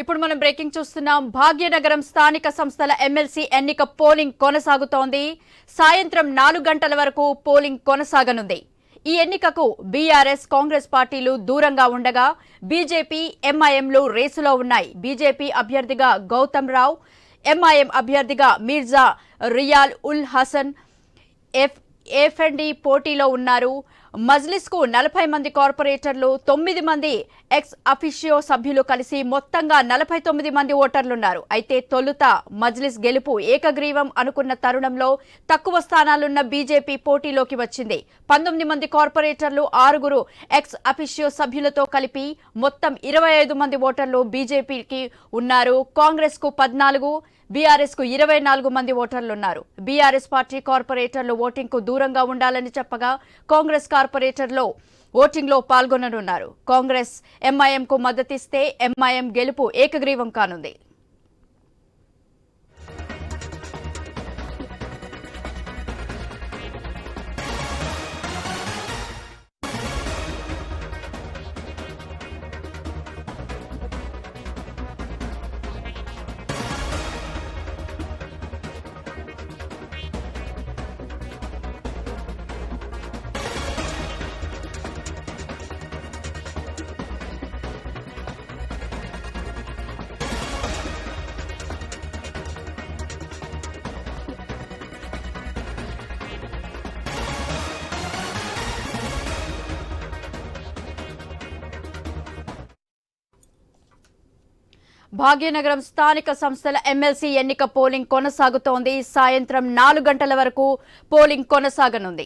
ఇప్పుడు మనం బ్రేకింగ్ చూస్తున్నాం. భాగ్యనగరం స్థానిక సంస్థల ఎమ్మెల్సీ ఎన్నిక పోలింగ్ కొనసాగుతోంది. సాయంత్రం 4 గంటల వరకు పోలింగ్ కొనసాగనుంది. ఈ ఎన్నికకు బీఆర్ఎస్ కాంగ్రెస్ పార్టీలు దూరంగా ఉండగా బీజేపీ ఎంఐఎంలు రేసులో ఉన్నాయి. బీజేపీ అభ్యర్థిగా గౌతమ్ రావు, ఎంఐఎం అభ్యర్థిగా మీర్జా రియాల్ ఉల్ హసన్ ఎఫ్ఎండి పోటీలో ఉన్నారు. మజ్లిస్ కు 40 మంది కార్పొరేటర్లు, 9 మంది ఎక్స్ అఫిషియో సభ్యులు కలిసి మొత్తంగా 49 మంది ఓటర్లున్నారు. అయితే తొలుత మజ్లిస్ గెలుపు ఏకగ్రీవం అనుకున్న తరుణంలో తక్కువ స్థానాలున్న బీజేపీ పోటీలోకి వచ్చింది. 19 మంది కార్పొరేటర్లు, 6 ఎక్స్ అఫిషియో సభ్యులతో కలిపి మొత్తం 25 మంది ఓటర్లు బీజేపీకి ఉన్నారు. కాంగ్రెస్ కు 14, బీఆర్ఎస్ కు 24 మంది ఓటర్లున్నారు. బీఆర్ఎస్ పార్టీ కార్పొరేటర్లు ఓటింగ్ కు దూరంగా ఉండాలని చెప్పగా కాంగ్రెస్ కార్పొరేటర్లు ఓటింగ్ లో పాల్గొననున్నారు. కాంగ్రెస్ ఎంఐఎం కు మద్దతిస్తే ఎంఐఎం గెలుపు ఏకగ్రీవం కానుంది. భాగ్యనగరం స్థానిక సంస్థల ఎమ్మెల్సీ ఎన్నిక పోలింగ్ కొనసాగుతోంది. సాయంత్రం 4 గంటల వరకు పోలింగ్ కొనసాగనుంది.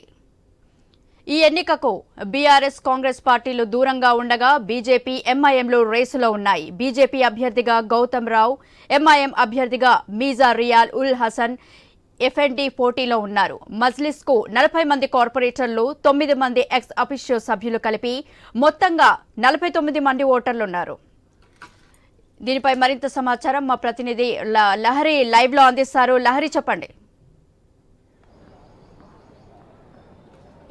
ఈ ఎన్నికకు బీఆర్ఎస్ కాంగ్రెస్ పార్టీలు దూరంగా ఉండగా బీజేపీ ఎంఐఎంలు రేసులో ఉన్నాయి. బీజేపీ అభ్యర్థిగా గౌతమ్ రావు, ఎంఐఎం అభ్యర్థిగా మీర్జా రియాల్ ఉల్ హసన్ ఎఫ్ఎండి పోటీలో ఉన్నారు. మజ్లిస్ కు 40 మంది కార్పొరేటర్లు, 9 మంది ఎక్స్ అఫిషియో సభ్యులు కలిపి మొత్తంగా 49 మంది ఓటర్లున్నారు. దీనిపై మరింత సమాచారం మా ప్రతినిధి లహరి లైవ్ లో అందిస్తారు. లహరి, చెప్పండి.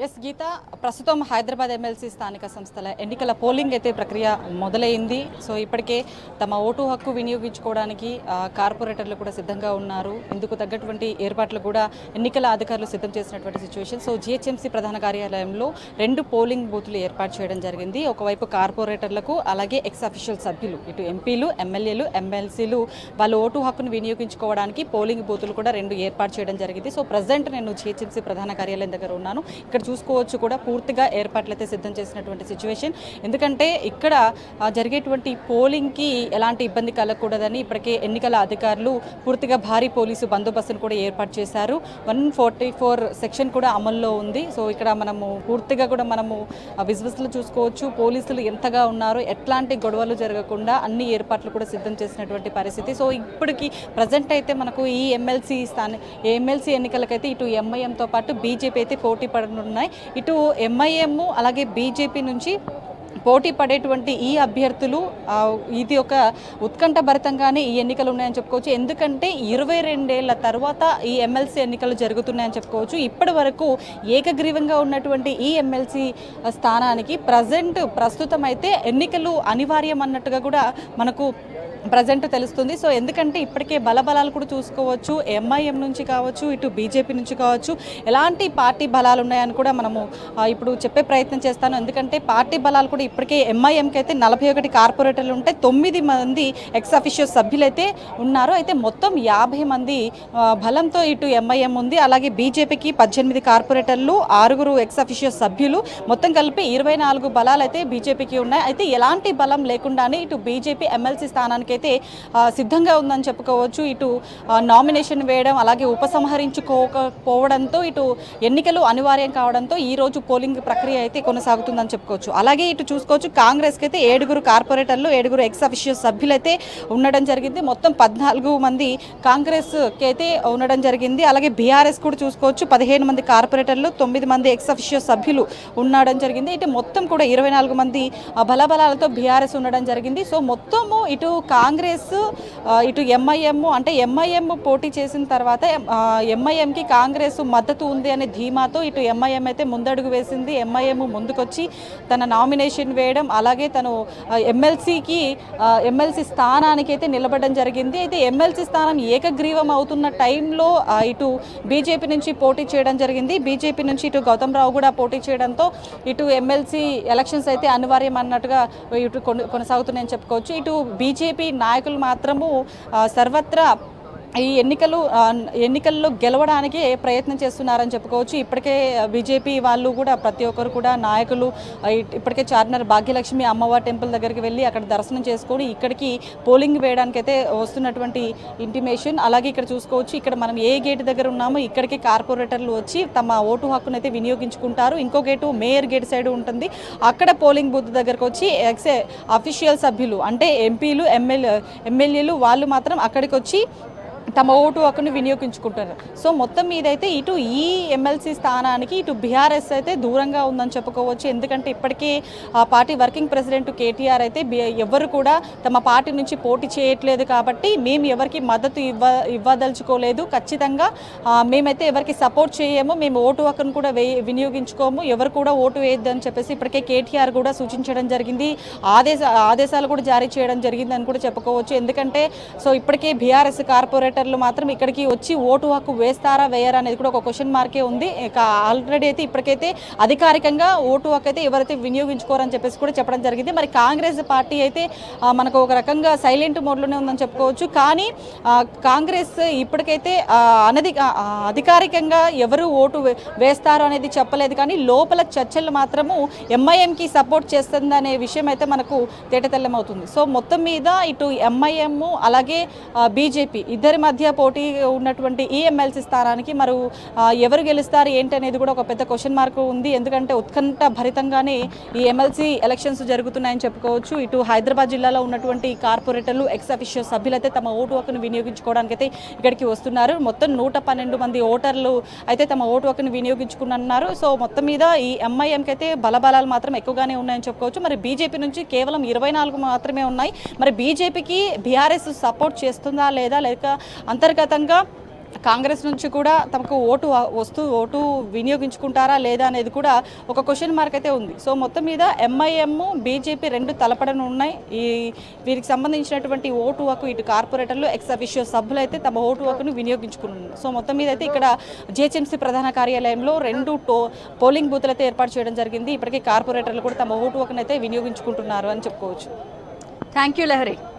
ఎస్ గీత, ప్రస్తుతం హైదరాబాద్ ఎమ్మెల్సీ స్థానిక సంస్థల ఎన్నికల పోలింగ్ అయితే ప్రక్రియ మొదలైంది. సో ఇప్పటికే తమ ఓటు హక్కు వినియోగించుకోవడానికి కార్పొరేటర్లు కూడా సిద్ధంగా ఉన్నారు. ఇందుకు తగ్గటువంటి ఏర్పాట్లు కూడా ఎన్నికల అధికారులు సిద్ధం చేసినటువంటి సిచ్యువేషన్. సో జిహెచ్ఎంసీ ప్రధాన కార్యాలయంలో 2 పోలింగ్ బూతులు ఏర్పాటు చేయడం జరిగింది. ఒకవైపు కార్పొరేటర్లకు, అలాగే ఎక్స్ అఫీషియల్ సభ్యులు, ఇటు ఎంపీలు, ఎమ్మెల్యేలు, ఎమ్మెల్సీలు వాళ్ళు ఓటు హక్కును వినియోగించుకోవడానికి పోలింగ్ బూతులు కూడా 2 ఏర్పాటు చేయడం జరిగింది. సో ప్రజెంట్ నేను జిహెచ్ఎంసీ ప్రధాన కార్యాలయం దగ్గర ఉన్నాను. ఇక్కడ చూసుకోవచ్చు కూడా పూర్తిగా ఏర్పాట్లు అయితే సిద్ధం చేసినటువంటి సిచ్యువేషన్. ఎందుకంటే ఇక్కడ జరిగేటువంటి పోలింగ్కి ఎలాంటి ఇబ్బంది కలగకూడదని ఇప్పటికే ఎన్నికల అధికారులు పూర్తిగా భారీ పోలీసు బందోబస్తును కూడా ఏర్పాటు చేశారు. 144 సెక్షన్ కూడా అమల్లో ఉంది. సో ఇక్కడ మనము పూర్తిగా కూడా మనము విజువల్స్లో చూసుకోవచ్చు పోలీసులు ఎంతగా ఉన్నారో, ఎట్లాంటి గొడవలు జరగకుండా అన్ని ఏర్పాట్లు కూడా సిద్ధం చేసినటువంటి పరిస్థితి. సో ఇప్పటికి ప్రజెంట్ అయితే మనకు ఈ ఎమ్మెల్సీ ఎన్నికలకైతే ఇటు ఎంఐఎంతో పాటు బీజేపీ అయితే పోటీ పడనున్నాయి. ఇటు ఎంఐఎం అలాగే బీజేపీ నుంచి పోటీ పడేటువంటి ఈ అభ్యర్థులు ఇది ఒక ఉత్కంఠభరితంగానే ఈ ఎన్నికలు ఉన్నాయని చెప్పుకోవచ్చు. ఎందుకంటే 22 ఏళ్ల తర్వాత ఈ ఎమ్మెల్సీ ఎన్నికలు జరుగుతున్నాయని చెప్పుకోవచ్చు. ఇప్పటి వరకు ఏకగ్రీవంగా ఉన్నటువంటి ఈ ఎమ్మెల్సీ స్థానానికి ప్రస్తుతం అయితే ఎన్నికలు అనివార్యం అన్నట్టుగా కూడా మనకు ప్రజెంట్ తెలుస్తుంది. సో ఎందుకంటే ఇప్పటికే బలబలాలు కూడా చూసుకోవచ్చు. ఎంఐఎం నుంచి కావచ్చు, ఇటు బీజేపీ నుంచి కావచ్చు, ఎలాంటి పార్టీ బలాలు ఉన్నాయని కూడా మనము ఇప్పుడు చెప్పే ప్రయత్నం చేస్తాను. ఎందుకంటే పార్టీ బలాలు కూడా ఇప్పటికే ఎంఐఎంకి అయితే 41 కార్పొరేటర్లు ఉంటే 9 మంది ఎక్స్ అఫిషియో సభ్యులైతే ఉన్నారు. అయితే మొత్తం 50 మంది బలంతో ఇటు ఎంఐఎం ఉంది. అలాగే బీజేపీకి 18 కార్పొరేటర్లు, 6 ఎక్స్ అఫిషియో సభ్యులు, మొత్తం కలిపి 24 బలాలు అయితే బీజేపీకి ఉన్నాయి. అయితే ఎలాంటి బలం లేకుండానే ఇటు బీజేపీ ఎమ్మెల్సీ స్థానానికి అయితే సిద్ధంగా ఉందని చెప్పుకోవచ్చు. ఇటు నామినేషన్ వేయడం, అలాగే ఉపసంహరించుకోకపోవడంతో ఇటు ఎన్నికలు అనివార్యం కావడంతో ఈ రోజు పోలింగ్ ప్రక్రియ అయితే కొనసాగుతుందని చెప్పుకోవచ్చు. అలాగే ఇటు చూసుకోవచ్చు కాంగ్రెస్కి అయితే 7 కార్పొరేటర్లు, 7 ఎక్స్ అఫిషియో సభ్యులైతే ఉండడం జరిగింది. మొత్తం 14 మంది కాంగ్రెస్కి అయితే ఉండడం జరిగింది. అలాగే బీఆర్ఎస్ కూడా చూసుకోవచ్చు 15 మంది కార్పొరేటర్లు, 9 మంది ఎక్స్ అఫిషియో సభ్యులు ఉండడం జరిగింది. ఇటు మొత్తం కూడా 24 మంది బలబలాలతో బీఆర్ఎస్ ఉండడం జరిగింది. సో మొత్తము ఇటు కాంగ్రెస్ ఇటు ఎంఐఎం అంటే ఎంఐఎం పోటీ చేసిన తర్వాత ఎంఐఎంకి కాంగ్రెస్ మద్దతు ఉంది అనే ధీమాతో ఇటు ఎంఐఎం అయితే ముందడుగు వేసింది. ఎంఐఎం ముందుకొచ్చి తన నామినేషన్ వేయడం, అలాగే తను ఎమ్మెల్సీ స్థానానికి అయితే నిలబడడం జరిగింది. అయితే ఎమ్మెల్సీ స్థానం ఏకగ్రీవం అవుతున్న టైంలో ఇటు బీజేపీ నుంచి పోటీ చేయడం జరిగింది. బీజేపీ నుంచి ఇటు గౌతమ్ రావు కూడా పోటీ చేయడంతో ఇటు ఎమ్మెల్సీ ఎలక్షన్స్ అయితే అనివార్యం అన్నట్టుగా ఇటు కొనసాగుతున్నాయని చెప్పుకోవచ్చు. ఇటు బీజేపీ నాయకులు మాత్రము సర్వత్రా ఈ ఎన్నికల్లో గెలవడానికి ప్రయత్నం చేస్తున్నారని చెప్పుకోవచ్చు. ఇప్పటికే బీజేపీ వాళ్ళు కూడా ప్రతి ఒక్కరు కూడా నాయకులు ఇప్పటికే చార్మినార్ భాగ్యలక్ష్మి అమ్మవారి టెంపుల్ దగ్గరికి వెళ్ళి అక్కడ దర్శనం చేసుకొని ఇక్కడికి పోలింగ్ వేయడానికి అయితే వస్తున్నటువంటి ఇంటిమేషన్. అలాగే ఇక్కడ చూసుకోవచ్చు, ఇక్కడ మనం ఏ గేట్ దగ్గర ఉన్నామో ఇక్కడికి కార్పొరేటర్లు వచ్చి తమ ఓటు హక్కును అయితే వినియోగించుకుంటారు. ఇంకో గేటు మేయర్ గేట్ సైడ్ ఉంటుంది. అక్కడ పోలింగ్ బూత్ దగ్గరకు వచ్చి అఫీషియల్ సభ్యులు అంటే ఎంపీలు ఎమ్మెల్యేలు వాళ్ళు మాత్రం అక్కడికి వచ్చి తమ ఓటు హక్కును వినియోగించుకుంటారు. సో మొత్తం మీద అయితే ఇటు ఈ ఎమ్మెల్సీ స్థానానికి ఇటు బీఆర్ఎస్ అయితే దూరంగా ఉందని చెప్పుకోవచ్చు. ఎందుకంటే ఇప్పటికే ఆ పార్టీ వర్కింగ్ ప్రెసిడెంట్ కేటీఆర్ అయితే ఎవరు కూడా తమ పార్టీ నుంచి పోటీ చేయట్లేదు కాబట్టి మేము ఎవరికి మద్దతు ఇవ్వదలుచుకోలేదు, ఖచ్చితంగా మేమైతే ఎవరికి సపోర్ట్ చేయము, మేము ఓటు హక్కును కూడా వినియోగించుకోము, ఎవరు కూడా ఓటు వేయద్దని చెప్పేసి ఇప్పటికే కేటీఆర్ కూడా సూచించడం జరిగింది. ఆదేశాలు కూడా జారీ చేయడం జరిగిందని కూడా చెప్పుకోవచ్చు. ఎందుకంటే సో ఇప్పటికే బీఆర్ఎస్ కార్పొరేటర్లు మాత్రం ఇక్కడికి వచ్చి ఓటు హక్కు వేస్తారా వేయరా అనేది కూడా ఒక క్వశ్చన్ మార్కే ఉంది. ఆల్రెడీ అయితే ఇప్పటికైతే అధికారికంగా ఓటు హక్కు అయితే ఎవరైతే వినియోగించుకోరని చెప్పేసి కూడా చెప్పడం జరిగింది. మరి కాంగ్రెస్ పార్టీ అయితే మనకు ఒక రకంగా సైలెంట్ మోడ్లోనే ఉందని చెప్పుకోవచ్చు. కానీ కాంగ్రెస్ ఇప్పటికైతే అధికారికంగా ఎవరు ఓటు వేస్తారు అనేది చెప్పలేదు. కానీ లోపల చర్చలు మాత్రము ఎంఐఎంకి సపోర్ట్ చేస్తుందనే విషయం అయితే మనకు తేటతెల్లమవుతుంది. సో మొత్తం మీద ఇటు ఎంఐఎం అలాగే బీజేపీ ఇద్దరి మధ్య పోటీ ఉన్నటువంటి ఈ ఎమ్మెల్సీ స్థానానికి ఎవరు గెలుస్తారు ఏంటి అనేది కూడా ఒక పెద్ద క్వశ్చన్ మార్క్ ఉంది. ఎందుకంటే ఉత్కంఠ భరితంగానే ఈ ఎమ్మెల్సీ ఎలక్షన్స్ జరుగుతున్నాయని చెప్పుకోవచ్చు. ఇటు హైదరాబాద్ జిల్లాలో ఉన్నటువంటి కార్పొరేటర్లు ఎక్స్ అఫీషియో సభ్యులైతే తమ ఓటు హక్కును వినియోగించుకోవడానికి అయితే ఇక్కడికి వస్తున్నారు. మొత్తం 112 మంది ఓటర్లు అయితే తమ ఓటు హక్కును వినియోగించుకున్నారు. సో మొత్తం మీద ఈ ఎంఐఎంకి అయితే బలబలాలు మాత్రం ఎక్కువగానే ఉన్నాయని చెప్పుకోవచ్చు. మరి బీజేపీ నుంచి కేవలం 24 మాత్రమే ఉన్నాయి. మరి బీజేపీకి బీఆర్ఎస్ సపోర్ట్ చేస్తుందా లేదా, లేక అంతర్గతంగా కాంగ్రెస్ నుంచి కూడా తమకు ఓటు వినియోగించుకుంటారా లేదా అనేది కూడా ఒక క్వశ్చన్ మార్క్ అయితే ఉంది. సో మొత్తం మీద ఎంఐఎం బీజేపీ రెండు తలపడను ఉన్నాయి. వీరికి సంబంధించినటువంటి ఓటు హక్కు ఇటు కార్పొరేటర్లు ఎక్స్ అఫీషియో సభ్యులు అయితే తమ ఓటు హక్కును వినియోగించుకున్నారు. సో మొత్తం మీద అయితే ఇక్కడ జిహెచ్ఎంసీ ప్రధాన కార్యాలయంలో 2 పోలింగ్ బూత్లు అయితే ఏర్పాటు చేయడం జరిగింది. ఇప్పటికే కార్పొరేటర్లు కూడా తమ ఓటు హక్కును అయితే వినియోగించుకుంటున్నారు అని చెప్పుకోవచ్చు. Thank you Lahari.